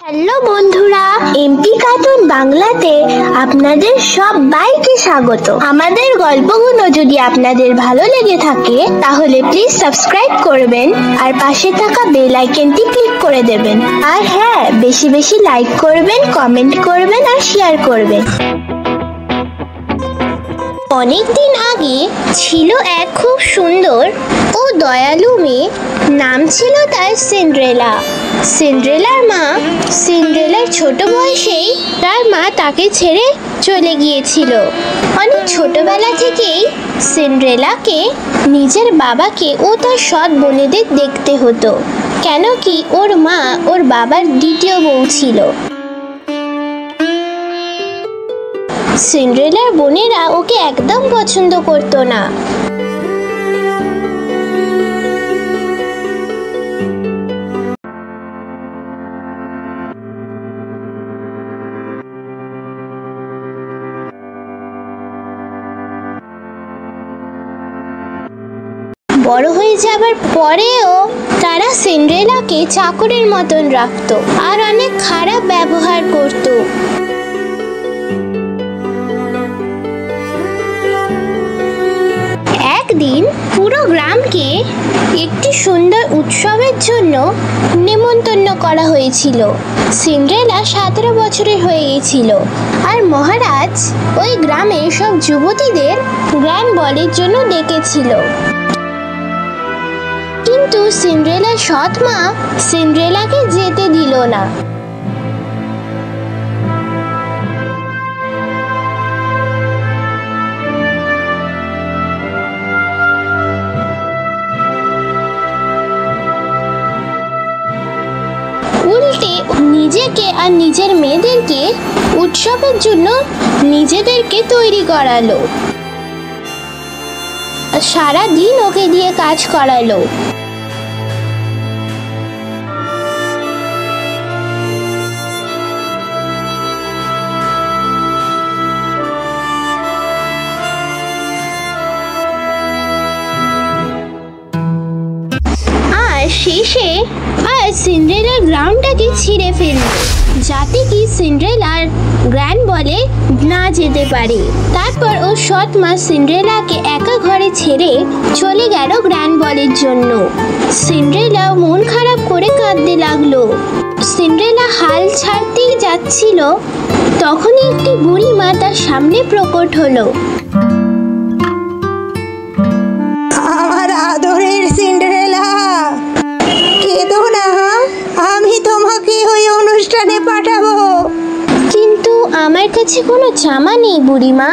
Hello বন্ধুরা, MP cartoon বাংলাতে আপনাদের সবাইকে স্বাগত। আমাদের গল্পগুলো যদি আপনাদের ভালো লেগে থাকে তাহলে প্লিজ সাবস্ক্রাইব করবেন আর পাশে থাকা বেল আইকনটি ক্লিক করে দেবেন। আর হ্যাঁ, বেশি বেশি লাইক করবেন, কমেন্ট করবেন আর শেয়ার করবেন। অনেকদিন আগে ছিল এক খুব সুন্দর ও দয়ালু মেয়ে, নাম ছিল তার সিন্ড্রেলা। সিন্ড্রেলার মা সিন্ড্রেলার ছোট বয়সেই তার মা তাকে ছেড়ে চলে গিয়েছিল। অনেক ছোটবেলা থেকেই সিন্ড্রেলাকে নিজের বাবাকে ও তার সৎ বোনেদের দেখতে হতো, কেন কি ওর মা ওর বাবার দ্বিতীয় বউ ছিল। সিন্ড্রেলার বোনেরা ওকে একদম পছন্দ করতো না। বড় হয়ে যাবার পরেও তারা সিন্ড্রেলাকে চাকরের মতন রাখতো আর অনেক খারাপ ব্যবহার করতো। একদিন পুরো গ্রামকে একটি সুন্দর উৎসবের জন্য নেমন্তন্ন করা হয়েছিল। সিন্ড্রেলা 17 বছরের হয়ে গেছিল আর মহারাজ ওই গ্রামের সব যুবতীদের গ্র্যান্ড বলের জন্য ডেকেছিল। কিন্তু সিন্ড্রেলার সৎ মা সিন্ড্রেলাকে যেতে দিল না। উল্টে নিজেকে আর নিজের মেয়েদেরকে উৎসবের জন্য নিজেদেরকে তৈরি করালো। সারা দিন ওকে দিয়ে কাজ করালো। শেষে আর সিন্ড্রেলার গ্রাউন্ডটাকে ছিঁড়ে ফেলল, যাতে কি সিন্ড্রেলার গ্র্যান্ড বলে না যেতে পারে। তারপর ও সৎ মা সিন্ড্রেলাকে একা ঘরে ছেড়ে চলে গেল গ্র্যান্ড বলের জন্য। সিন্ড্রেলা মন খারাপ করে কাঁদতে লাগলো। সিন্ড্রেলা হাল ছাড়তেই যাচ্ছিল, তখনই একটি বুড়ি মা তার সামনে প্রকট হলো। আমার আদরের সিন্ড্রেলা, কেঁদো না, আমি তোমাকে ওই অনুষ্ঠানে পাঠাবো। কিন্তু আমার কাছে কোনো জামা নেই বুড়িমা,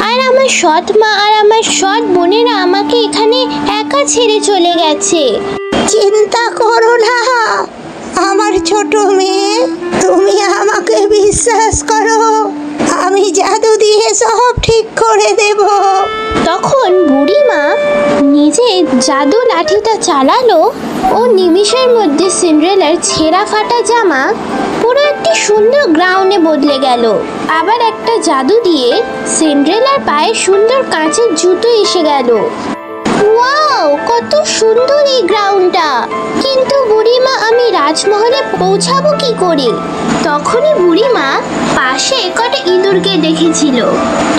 আর আমার সৎ মা আর আমার সৎ বোনেরা আমাকে এখানে একা ছেড়ে চলে গেছে। চিন্তা করো না আমার ছোট মেয়ে, তুমি আমাকে বিশ্বাস করো, আমি জাদু দিয়ে সব ঠিক করে দেব। তখন বুড়িমা নিজে জাদু লাঠিটা চালালো ও নিমিষের মধ্যে সিন্ড্রেলার ছেঁড়া ফাটা জামা পুরো একটি সুন্দর গ্রাউন্ডে বদলে গেল। আবার একটা জাদু দিয়ে সিন্ড্রেলার পায়ে সুন্দর কাঁচের জুতো এসে গেল। ওয়াও, কত সুন্দর এই গ্রাউন্ডটা! কিন্তু বুড়িমা, আমি রাজমহলে পৌঁছাবো কি করে? তখনই বুড়িমা পাশে কটা ইঁদুরকে দেখেছিল।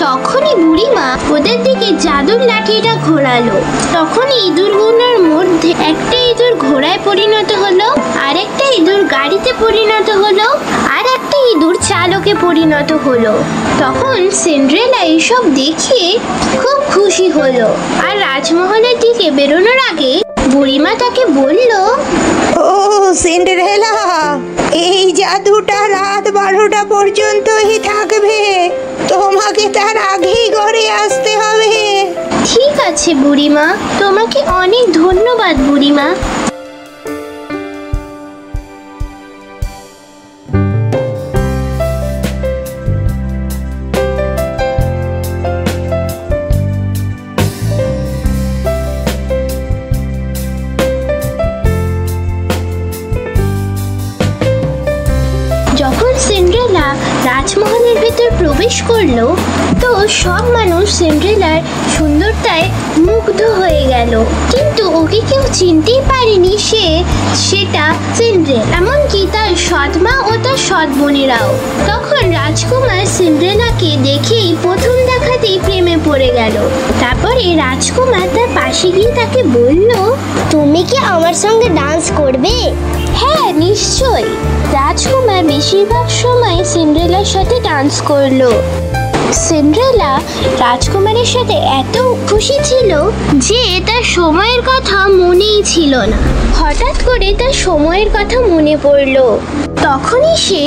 তখনই বুড়িমা ওদের দিকে জাদুর লাঠিটা ঘোরালো। তখনই ইঁদুরগুলোর মধ্যে একটা ইঁদুর ঘোড়ায় পরিণত হলো, আরেকটা ইঁদুর গাড়িতে পরিণত হলো, আর একটা ইঁদুর চালকে পরিণত হলো। তখন সিন্ড্রেলা এইসব দেখে খুব খুশি হলো আর রাজমহলের দিকে বেরোনোর আগে বুড়িমা তাকে বলল, ও সিন্ড্রেলা, এই জাদুটা রাত 12টা পর্যন্তই থাকবে, তোমাকে তার আগেই ঘরে আসতে হবে। ঠিক আছে বুড়িমা, তোমাকে অনেক ধন্যবাদ বুড়িমা। যখন সিন্ড্রেলা রাজমহলের ভেতর প্রবেশ করলো তো সব মানুষ সিন্ড্রেলার সুন্দরতায় মুগ্ধ হয়ে গেল, কিন্তু ওকে কেউ চিনতেই পারেনি সেটা সিন্ড্রেলা, এমনকি তার সৎ মা ও তার সৎ বোনেরাও। তখন রাজকুমার সিন্ড্রেলাকে দেখেই প্রথম দেখাতেই প্রেমে পড়ে গেল। তারপরে রাজকুমার তার পাশে গিয়ে তাকে বলল, তুমি কি আমার সঙ্গে ডান্স করবে? হ্যাঁ নিশ্চয়। রাজকুমার বেশিরভাগ সময় সিন্ড্রেলার সাথে ডান্স করলো। সিন্ড্রেলা রাজকুমারের সাথে এত খুশি ছিল যে তার সময়ের কথা মনেই ছিল না। হঠাৎ করে তার সময়ের কথা মনে পড়লো। তখনই সে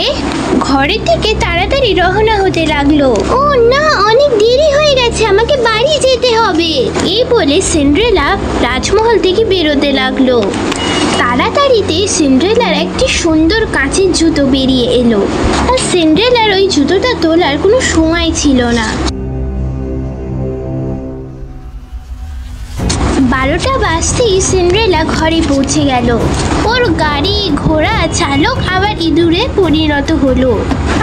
ঘরের থেকে তাড়াতাড়ি রওনা হতে লাগলো। ও না, অনেক দেরি হয়ে গেছে, আমাকে বাড়ি যেতে হবে, এই বলে সিন্ড্রেলা রাজমহল থেকে বেরোতে লাগলো। তাড়াতাড়িতে সিন্ড্রেলার একটি সুন্দর কাঁচের জুতো বেরিয়ে এলো, আর সিন্ড্রেলার ওই জুতোটা তোলার কোনো সময় ছিল না। 12টা বাজতেই সিন্ড্রেলা ঘরে পৌঁছে গেল। ওর গাড়ি ঘোড়া চালক আবার ইঁদুরে পরিণত হলো,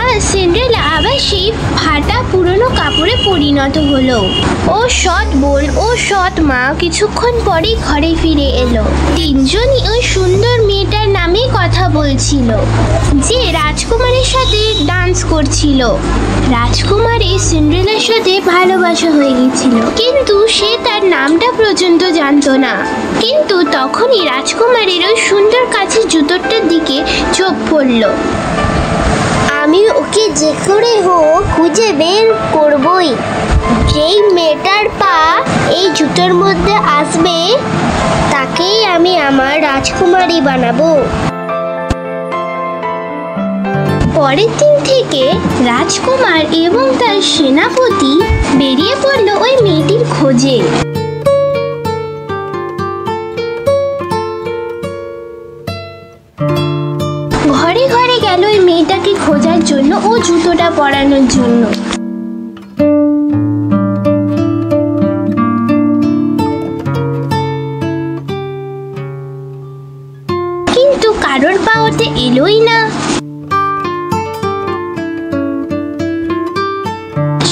আর সিন্ড্রেলা আবার সেই ফাটা পুরনো কাপড়ে পরিণত হলো। ও সৎ বোন ও সৎ মা কিছুক্ষণ পরেই ঘরে ফিরে এলো। তিনজনই ওই সুন্দর মেয়েটার নামে কথা বলছিল যে রাজকুমারের সাথে ডান্স করছিল। রাজকুমারের সিন্ড্রেলার সাথে ভালোবাসা হয়ে গেছিল, কিন্তু সে তার নামটা পর্যন্ত জানতো না। কিন্তু তখনই রাজকুমারের ওই সুন্দর কাছের জুতোটার দিকে চোখ পড়ল। আমি ওকে যে করে হোক খুঁজে বের করবই। যেই মেয়েটার পা এই জুতোর মধ্যে আসবে তাকেই আমি আমার রাজকুমারী বানাবো। পরের দিন থেকে রাজকুমার এবং তার সেনাপতি বেরিয়ে পড়ল ওই মেয়েটির খোঁজে। ঘরে ঘরে গেল ওই মেয়েটাকে খোঁজার জন্য ও জুতোটা পরানোর জন্য। কিন্তু কারোর পা ওতে এলোই না।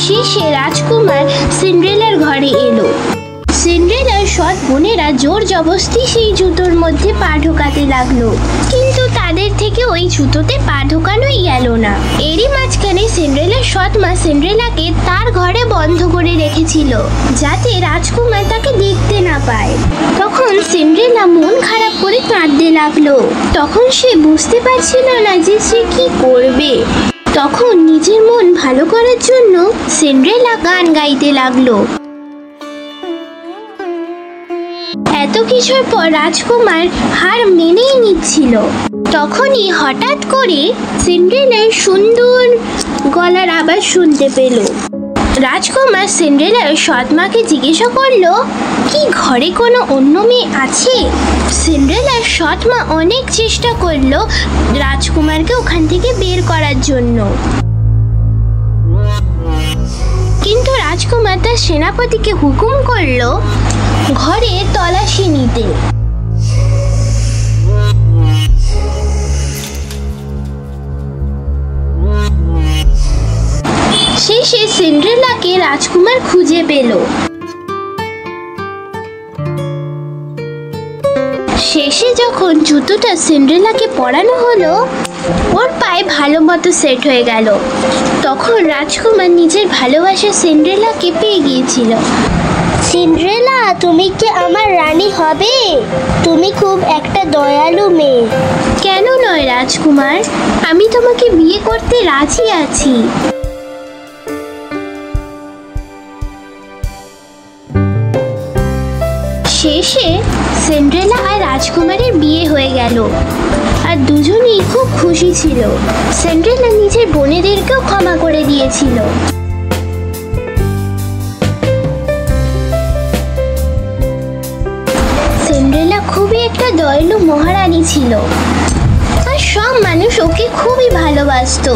শেষে রাজকুমার সিন্ড্রেলার ঘরে এলো। সিন্ড্রেলার সৎ বোনেরা জোর জবরদস্তি সেই জুতোর মধ্যে পা ঢোকাতে লাগলো, কিন্তু তাদের থেকে ওই জুতোতে পা ঢোকানোই গেল না। এরই মাঝখানে সিন্ড্রেলার সৎ মা সিন্ড্রেলাকে তার ঘরে বন্ধ করে রেখেছিল যাতে রাজকুমার তাকে দেখতে না পায়। তখন সিন্ড্রেলা মন খারাপ করে কাঁদতে লাগলো। তখন সে বুঝতে পারছিল না যে সে কি করবে। তখন নিজের মন ভালো করার জন্য সিন্ড্রেলা গান গাইতে লাগলো। এত কিছুর পর রাজকুমার হার মেনেই নিচ্ছিল। তখনই হঠাৎ করে সিন্ড্রেলার সুন্দর গলার আওয়াজ শুনতে পেল। রাজকুমার সিন্ড্রেলার সৎ মাকে জিজ্ঞাসা করলো, কি ঘরে কোনো অন্য মেয়ে আছে? সিন্ড্রেলার সৎ মা অনেক চেষ্টা করলো রাজকুমারকে ওখান থেকে বের করার জন্য, কিন্তু রাজকুমার তার সেনাপতিকে হুকুম করলো ঘরে তল্লাশি নিতে। শেষে সিন্ড্রেলাকে রাজকুমার খুঁজে পেল। শেষে যখন জুতোটা সিন্ড্রেলাকে পরানো হলো, ওর পায়ে ভালো মতো সেট হয়ে গেল। তখন রাজকুমার নিজের ভালোবাসা সিন্ড্রেলাকে পেয়ে গিয়েছিল। সিন্ড্রেলা, তুমি কি আমার রানী হবে? তুমি খুব একটা দয়ালু মেয়ে। কেন নয় রাজকুমার, আমি তোমাকে বিয়ে করতে রাজি আছি। শেষে সিন্ড্রেলা আর রাজকুমারের বিয়ে হয়ে গেল, আর দুজনেই খুব খুশি ছিল। সিন্ড্রেলা নিজের বোনেদেরকেও ক্ষমা করে দিয়েছিল। সিন্ড্রেলা খুবই একটা দয়ালু মহারানী ছিল, আর সব মানুষ ওকে খুবই ভালোবাসতো।